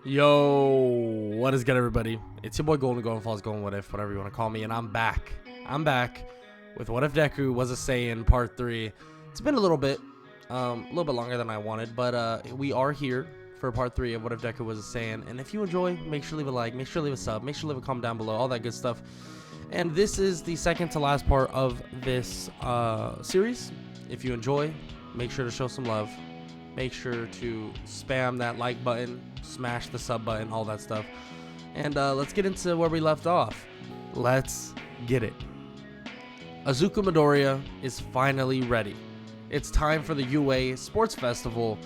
Yo, what is good, everybody? It's your boy Golden Falls, Golden What If, whatever you want to call me, and I'm back. I'm back with What If Deku Was A Saiyan Part 3. It's been a little bit longer than I wanted, but we are here for Part 3 of What If Deku Was A Saiyan. And if you enjoy, make sure to leave a like, make sure to leave a sub, make sure to leave a comment down below, all that good stuff. And this is the second to last part of this series. If you enjoy, make sure to show some love. Make sure to spam that like button, smash the sub button, all that stuff. And let's get into where we left off. Let's get it. Izuku Midoriya is finally ready. It's time for the UA Sports Festival,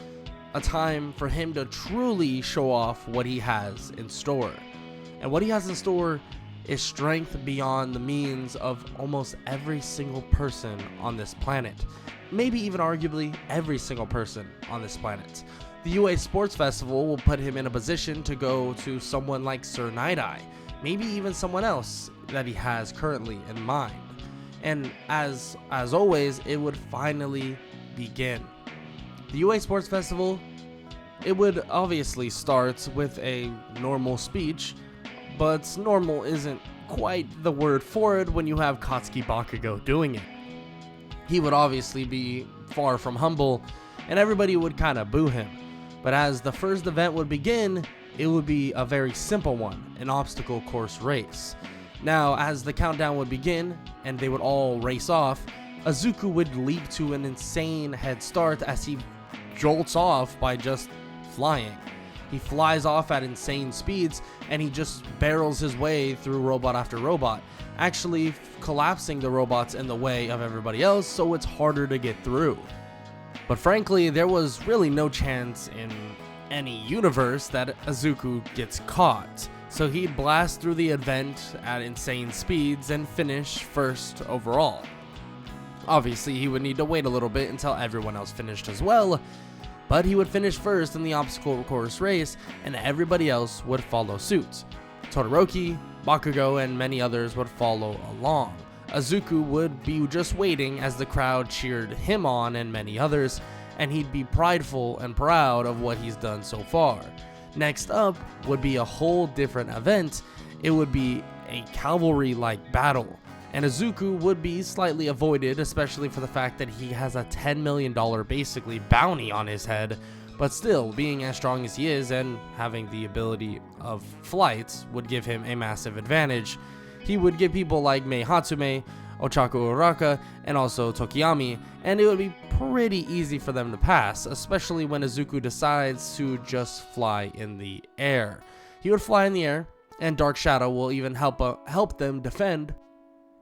a time for him to truly show off what he has in store. And what he has in store is strength beyond the means of almost every single person on this planet. Maybe even arguably every single person on this planet. The UA Sports Festival will put him in a position to go to someone like Sir Night-Eye, maybe even someone else that he has currently in mind. And as always, it would finally begin. The UA Sports Festival, it would obviously start with a normal speech, but normal isn't quite the word for it when you have Katsuki Bakugo doing it. He would obviously be far from humble, and everybody would kind of boo him. But as the first event would begin, it would be a very simple one, an obstacle course race. Now, as the countdown would begin, and they would all race off, Izuku would leap to an insane head start as he jolts off by just flying. He flies off at insane speeds, and he just barrels his way through robot after robot, actually collapsing the robots in the way of everybody else, so it's harder to get through. But frankly, there was really no chance in any universe that Izuku gets caught, so he'd blast through the event at insane speeds and finish first overall. Obviously, he would need to wait a little bit until everyone else finished as well, but he would finish first in the obstacle course race, and everybody else would follow suit. Todoroki, Bakugo, and many others would follow along. Izuku would be just waiting as the crowd cheered him on and many others, and he'd be prideful and proud of what he's done so far. Next up would be a whole different event. It would be a cavalry-like battle, and Izuku would be slightly avoided, especially for the fact that he has a $10 million basically bounty on his head. But still, being as strong as he is and having the ability of flight would give him a massive advantage. He would get people like Mei Hatsume, Ochaku Uraka, and also Tokiyami, and it would be pretty easy for them to pass, especially when Izuku decides to just fly in the air. He would fly in the air, and Dark Shadow will even help them defend,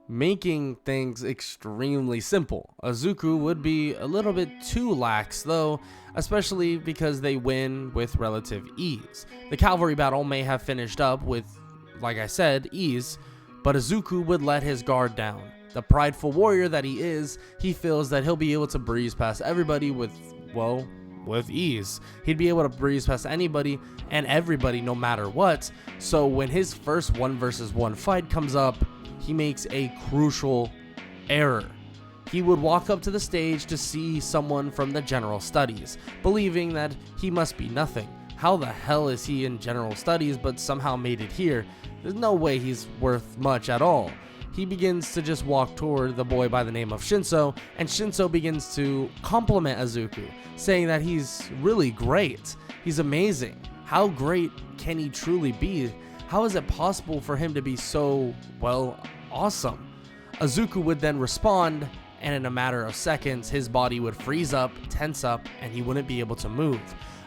making things extremely simple. Izuku would be a little bit too lax though, especially because they win with relative ease. The cavalry battle may have finished up with, like I said, ease, but Izuku would let his guard down. The prideful warrior that he is, he feels that he'll be able to breeze past everybody with ease. He'd be able to breeze past anybody and everybody no matter what. So when his first 1v1 fight comes up, he makes a crucial error. He would walk up to the stage to see someone from the general studies, believing that he must be nothing. How the hell is he in general studies but somehow made it here? There's no way he's worth much at all. He begins to just walk toward the boy by the name of Shinso, and Shinso begins to compliment Izuku, saying that he's really great. He's amazing. How great can he truly be? How is it possible for him to be so, awesome? Izuku would then respond, and in a matter of seconds, his body would freeze up, tense up, and he wouldn't be able to move.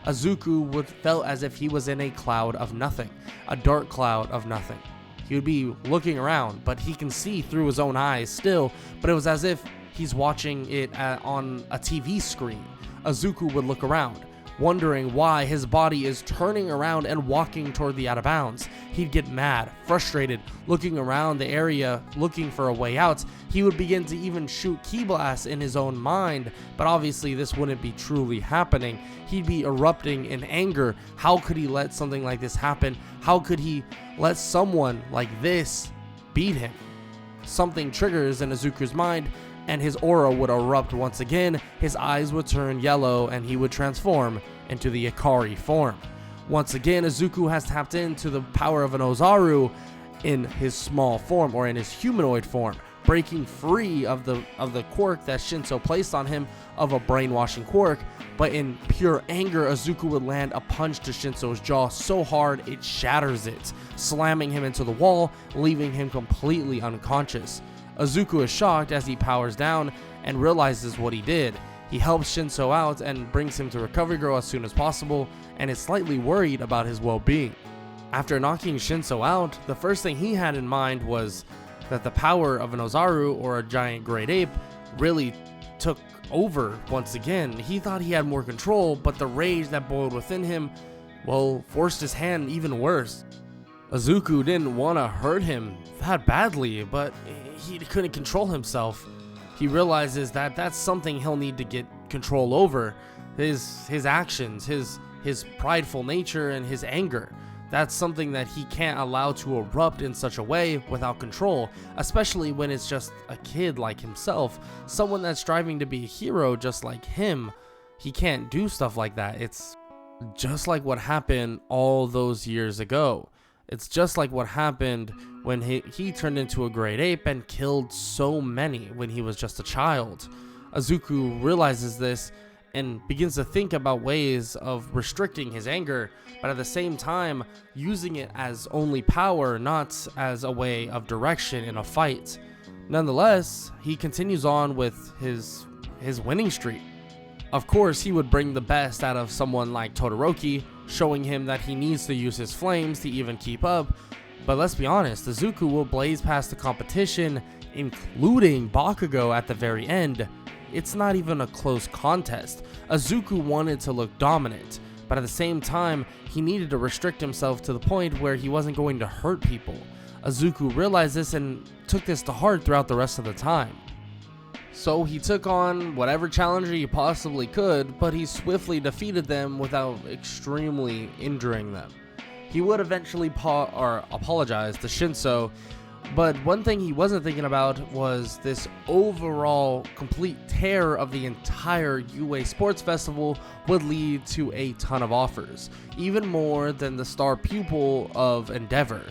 Izuku would felt as if he was in a cloud of nothing, a dark cloud of nothing. He would be looking around, but he can see through his own eyes still, but it was as if he's watching it on a TV screen. Izuku would look around, wondering why his body is turning around and walking toward the out of bounds. He'd get mad, frustrated, looking around the area, looking for a way out. He would begin to even shoot ki blasts in his own mind, but obviously this wouldn't be truly happening. He'd be erupting in anger. How could he let something like this happen? How could he let someone like this beat him? Something triggers in Izuku's mind, and his aura would erupt once again. His eyes would turn yellow, and he would transform into the Ikari form. Once again, Izuku has tapped into the power of an Ozaru in his small form, or in his humanoid form, breaking free of the quirk that Shinso placed on him of a brainwashing quirk. But in pure anger, Izuku would land a punch to Shinso's jaw so hard it shatters it, slamming him into the wall, leaving him completely unconscious. Izuku is shocked as he powers down and realizes what he did. He helps Shinso out and brings him to Recovery Girl as soon as possible, and is slightly worried about his well-being. After knocking Shinso out, the first thing he had in mind was that the power of an Ozaru, or a giant great ape, really took over once again. He thought he had more control, but the rage that boiled within him, well, forced his hand even worse. Izuku didn't want to hurt him that badly, but he couldn't control himself. He realizes that that's something he'll need to get control over. His actions, his prideful nature, and his anger. That's something that he can't allow to erupt in such a way without control, especially when it's just a kid like himself, someone that's striving to be a hero just like him. He can't do stuff like that. It's just like what happened all those years ago. It's just like what happened when he turned into a great ape and killed so many when he was just a child. Izuku realizes this and begins to think about ways of restricting his anger, but at the same time using it as only power, not as a way of direction in a fight. Nonetheless, he continues on with his winning streak. Of course, he would bring the best out of someone like Todoroki, showing him that he needs to use his flames to even keep up. But let's be honest, Izuku will blaze past the competition, including Bakugo at the very end. It's not even a close contest. Izuku wanted to look dominant, but at the same time, he needed to restrict himself to the point where he wasn't going to hurt people. Izuku realized this and took this to heart throughout the rest of the time. So he took on whatever challenger he possibly could, but he swiftly defeated them without extremely injuring them. He would eventually apologize to Shinso, but one thing he wasn't thinking about was this overall complete tear of the entire UA Sports Festival would lead to a ton of offers, even more than the star pupil of Endeavor.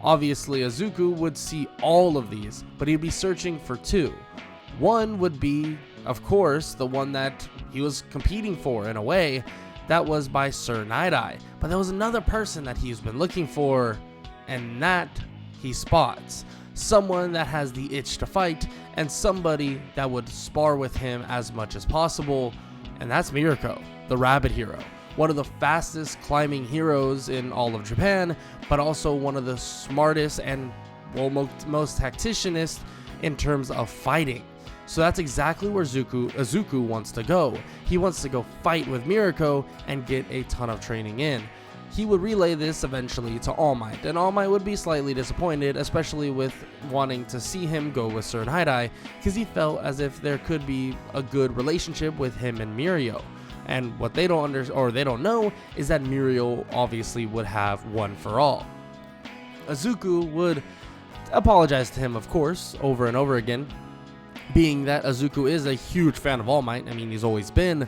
Obviously, Izuku would see all of these, but he'd be searching for two. One would be, of course, the one that he was competing for in a way. That was by Sir Night-Eye. But there was another person that he's been looking for, and that he spots. Someone that has the itch to fight, and somebody that would spar with him as much as possible, and that's Mirko, the rabbit hero. One of the fastest climbing heroes in all of Japan, but also one of the smartest and, well, most tacticianist in terms of fighting. So that's exactly where Izuku wants to go. He wants to go fight with Mirko and get a ton of training in. He would relay this eventually to All Might, and All Might would be slightly disappointed, especially with wanting to see him go with Sir Night-Eye, because he felt as if there could be a good relationship with him and Mirko. And what they don't know is that Mirko obviously would have one for all. Izuku would apologize to him, of course, over and over again, being that Izuku is a huge fan of All Might. I mean, he's always been,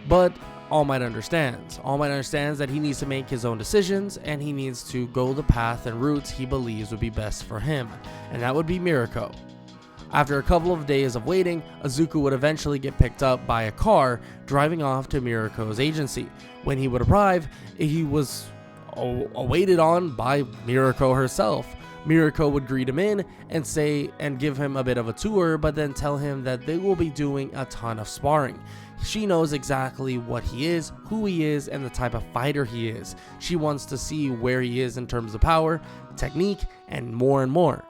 but All Might understands. All Might understands that he needs to make his own decisions, and he needs to go the path and routes he believes would be best for him, and that would be Mirko. After a couple of days of waiting, Izuku would eventually get picked up by a car driving off to Mirko's agency. When he would arrive, he was awaited on by Mirko herself. Mirko would greet him in and give him a bit of a tour, but then tell him that they will be doing a ton of sparring. She knows exactly what he is, who he is, and the type of fighter he is. She wants to see where he is in terms of power, technique, and more and more.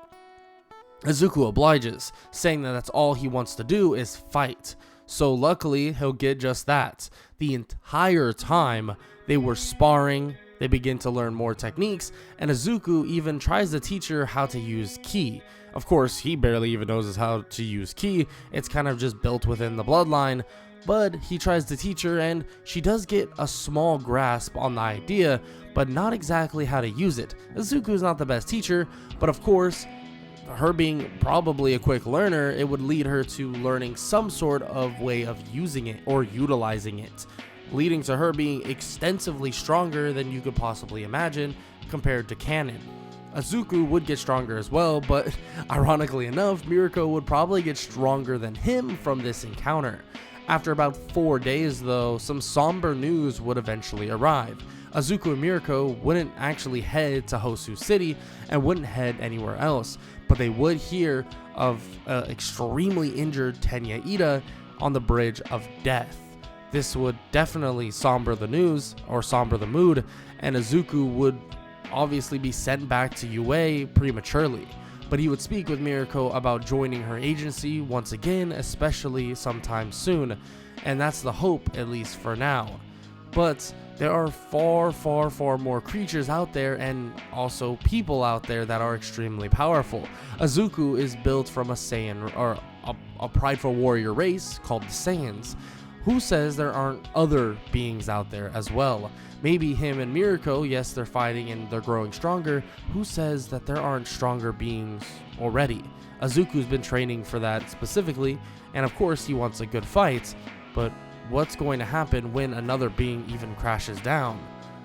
Izuku obliges, saying that that's all he wants to do is fight. So luckily, he'll get just that. The entire time they were sparring, they begin to learn more techniques, and Izuku even tries to teach her how to use ki. Of course, he barely even knows how to use ki. It's kind of just built within the bloodline, but he tries to teach her, and she does get a small grasp on the idea, but not exactly how to use it. Izuku is not the best teacher, but of course, her being probably a quick learner, it would lead her to learning some sort of way of using it or utilizing it. leading to her being extensively stronger than you could possibly imagine compared to canon. Izuku would get stronger as well, but ironically enough, Mirko would probably get stronger than him from this encounter. After about 4 days though, some somber news would eventually arrive. Izuku and Mirko wouldn't actually head to Hosu City and wouldn't head anywhere else, but they would hear of extremely injured Tenya Ida on the Bridge of Death. This would definitely somber the news, or somber the mood, and Izuku would obviously be sent back to UA prematurely. But he would speak with Mirko about joining her agency once again, especially sometime soon, and that's the hope, at least for now. But there are far more creatures out there, and also people out there that are extremely powerful. Izuku is built from a Saiyan, or a prideful warrior race called the Saiyans. Who says there aren't other beings out there as well? Maybe him and Mirko, yes, they're fighting and they're growing stronger. Who says that there aren't stronger beings already? Izuku's been training for that specifically, and of course he wants a good fight, but what's going to happen when another being even crashes down?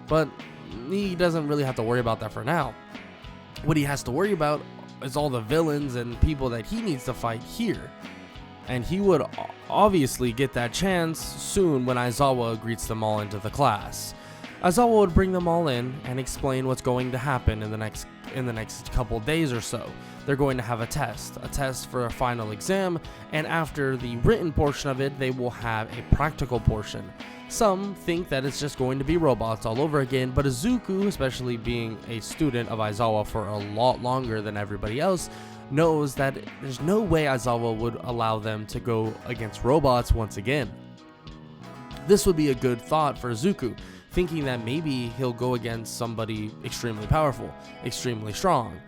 But he doesn't really have to worry about that for now. What he has to worry about is all the villains and people that he needs to fight here. And he would obviously get that chance soon when Aizawa greets them all into the class. Aizawa would bring them all in and explain what's going to happen in the next couple days or so. They're going to have a test for a final exam, and after the written portion of it, they will have a practical portion. Some think that it's just going to be robots all over again, but Izuku, especially being a student of Aizawa for a lot longer than everybody else, knows that there's no way Aizawa would allow them to go against robots once again. This would be a good thought for Izuku, thinking that maybe he'll go against somebody extremely powerful, extremely strong,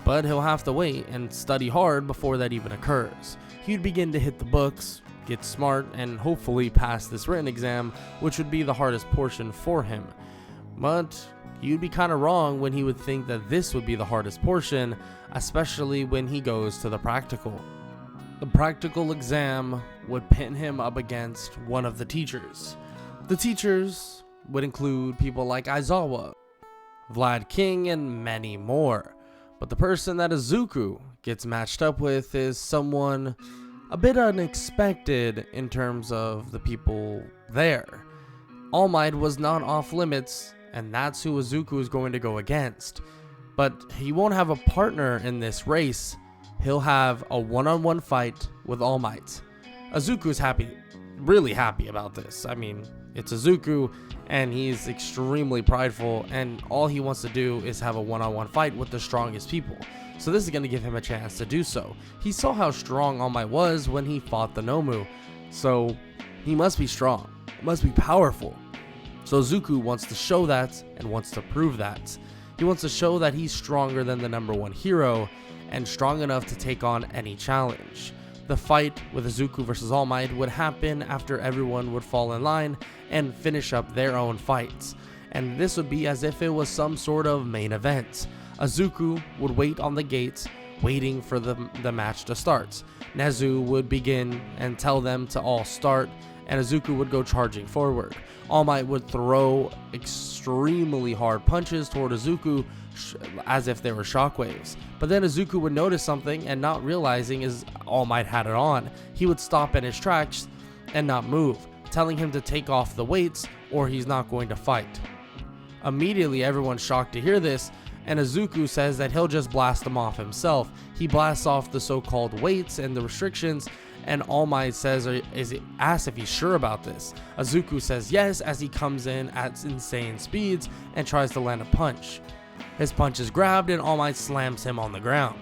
but he'll have to wait and study hard before that even occurs. He'd begin to hit the books, get smart, and hopefully pass this written exam, which would be the hardest portion for him. But you'd be kind of wrong when he would think that this would be the hardest portion, especially when he goes to the practical. The practical exam would pin him up against one of the teachers. The teachers would include people like Aizawa, Vlad King, and many more. But the person that Izuku gets matched up with is someone a bit unexpected in terms of the people there. All Might was not off limits, and that's who Izuku is going to go against. But he won't have a partner in this race. He'll have a one-on-one fight with All Might. Izuku's happy, really happy about this. I mean, it's Izuku, and he's extremely prideful, and all he wants to do is have a one-on-one fight with the strongest people. So this is going to give him a chance to do so. He saw how strong All Might was when he fought the Nomu, so he must be strong, must be powerful. So Izuku wants to show that and wants to prove that. He wants to show that he's stronger than the number one hero and strong enough to take on any challenge. The fight with Izuku versus All Might would happen after everyone would fall in line and finish up their own fights. And this would be as if it was some sort of main event. Izuku would wait on the gates, waiting for the match to start. Nezu would begin and tell them to all start, and Izuku would go charging forward. All Might would throw extremely hard punches toward Izuku as if they were shockwaves. But then Izuku would notice something, and not realizing All Might had it on, he would stop in his tracks and not move, telling him to take off the weights or he's not going to fight. Immediately everyone's shocked to hear this, and Izuku says that he'll just blast them off himself. He blasts off the so-called weights and the restrictions, and All Might asks if he's sure about this. Izuku says yes as he comes in at insane speeds and tries to land a punch. His punch is grabbed and All Might slams him on the ground.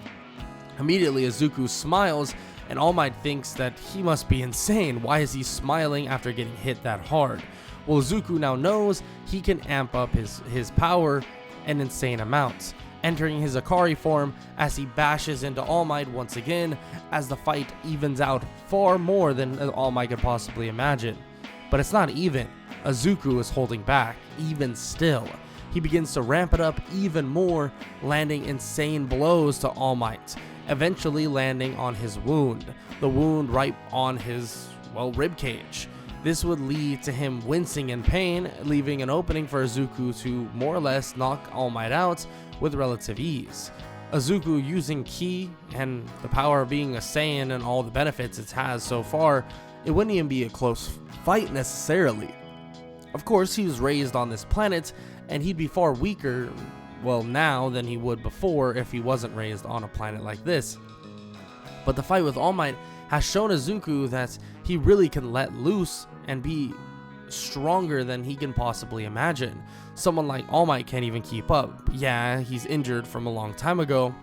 Immediately Izuku smiles, and All Might thinks that he must be insane. Why is he smiling after getting hit that hard? Well, Izuku now knows he can amp up his power in insane amounts, entering his Akari form as he bashes into All Might once again, as the fight evens out far more than All Might could possibly imagine. But it's not even. Izuku is holding back, even still. He begins to ramp it up even more, landing insane blows to All Might, eventually landing on his wound, the wound right on his, ribcage. This would lead to him wincing in pain, leaving an opening for Izuku to more or less knock All Might out with relative ease. Izuku using ki and the power of being a Saiyan and all the benefits it has so far, it wouldn't even be a close fight necessarily. Of course, he was raised on this planet, and he'd be far weaker, well, now than he would before if he wasn't raised on a planet like this. But the fight with All Might has shown Izuku that he really can let loose and be stronger than he can possibly imagine. Someone like All Might can't even keep up. Yeah, he's injured from a long time ago,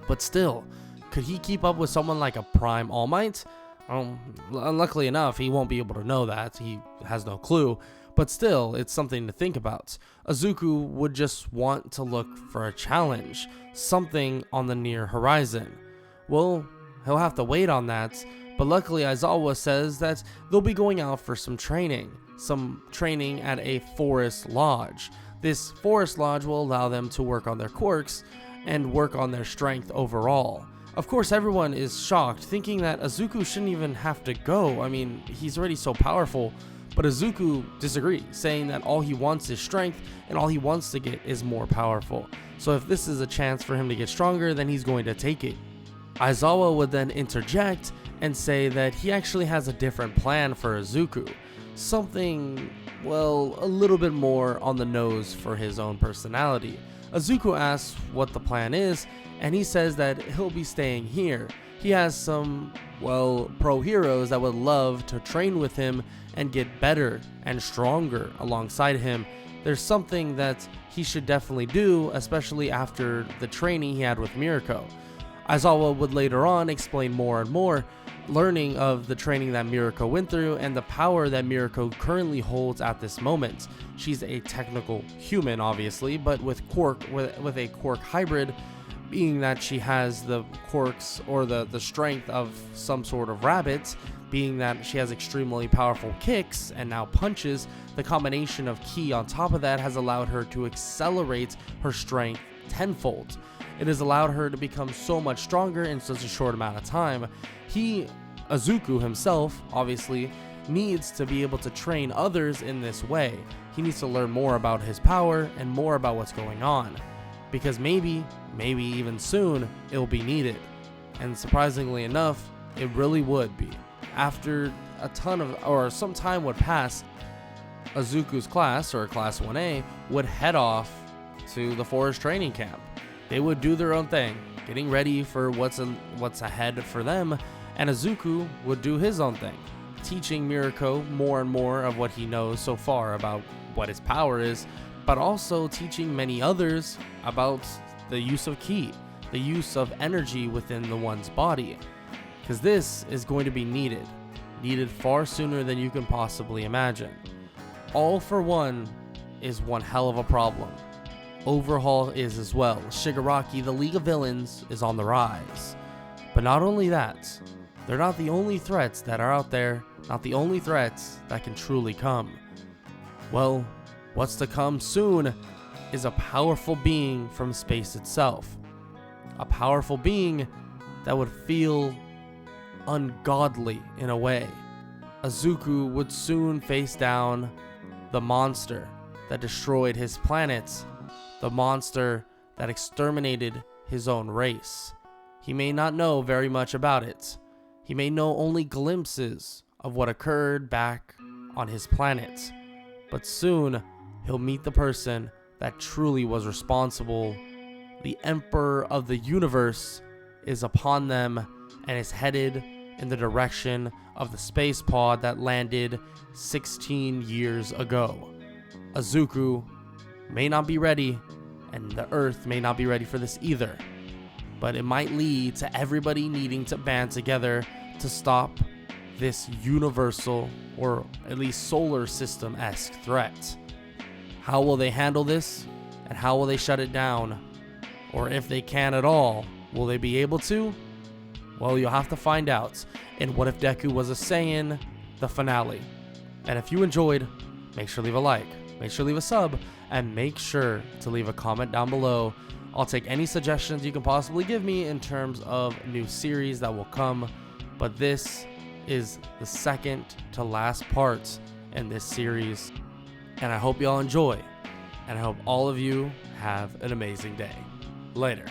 but still, could he keep up with someone like a prime All Might? Luckily enough, he won't be able to know that. He has no clue, but still, it's something to think about. Izuku would just want to look for a challenge, something on the near horizon. Well, he'll have to wait on that, but luckily Aizawa says that they'll be going out for some training at a forest lodge. This forest lodge will allow them to work on their quirks and work on their strength overall. Of course, everyone is shocked, thinking that Izuku shouldn't even have to go. I mean, he's already so powerful, but Izuku disagrees, saying that all he wants is strength and all he wants to get is more powerful. So if this is a chance for him to get stronger, then he's going to take it. Aizawa would then interject and say that he actually has a different plan for Izuku. Something, well, a little bit more on the nose for his own personality. Izuku asks what the plan is, and he says that he'll be staying here. He has some, well, pro heroes that would love to train with him and get better and stronger alongside him. There's something that he should definitely do, especially after the training he had with Mirko. Aizawa would later on explain more and more, learning of the training that Mirko went through and the power that Mirko currently holds at this moment. She's a technical human, obviously, but with a quirk hybrid, being that she has the quirks or the strength of some sort of rabbit, being that she has extremely powerful kicks and now punches. The combination of ki on top of that has allowed her to accelerate her strength tenfold. It has allowed her to become so much stronger in such a short amount of time. Izuku himself, obviously, needs to be able to train others in this way. He needs to learn more about his power and more about what's going on, because maybe even soon, it will be needed. And surprisingly enough, it really would be. After some time would pass, Izuku's class, or Class 1A, would head off to the forest training camp. They would do their own thing, getting ready for what's ahead for them, and Izuku would do his own thing, teaching Mirko more and more of what he knows so far about what his power is, but also teaching many others about the use of ki, the use of energy within the one's body, because this is going to be needed far sooner than you can possibly imagine. All for One is one hell of a problem. Overhaul is as well. Shigaraki, the League of Villains, is on the rise. But not only that, they're not the only threats that are out there, not the only threats that can truly come. Well, what's to come soon is a powerful being from space itself. A powerful being that would feel ungodly in a way. Izuku would soon face down the monster that destroyed his planet, the monster that exterminated his own race. He may not know very much about it. He may know only glimpses of what occurred back on his planet. But soon, he'll meet the person that truly was responsible. The Emperor of the Universe is upon them and is headed in the direction of the space pod that landed 16 years ago. Izuku may not be ready, and the Earth may not be ready for this either. But it might lead to everybody needing to band together to stop this universal, or at least solar system-esque threat. How will they handle this? And how will they shut it down? Or if they can at all, will they be able to? Well, you'll have to find out in What If Deku Was A Saiyan, the finale. And if you enjoyed, make sure to leave a like, make sure to leave a sub, and make sure to leave a comment down below. I'll take any suggestions you can possibly give me in terms of new series that will come. But this is the second to last parts in this series. And I hope y'all enjoy. And I hope all of you have an amazing day. Later.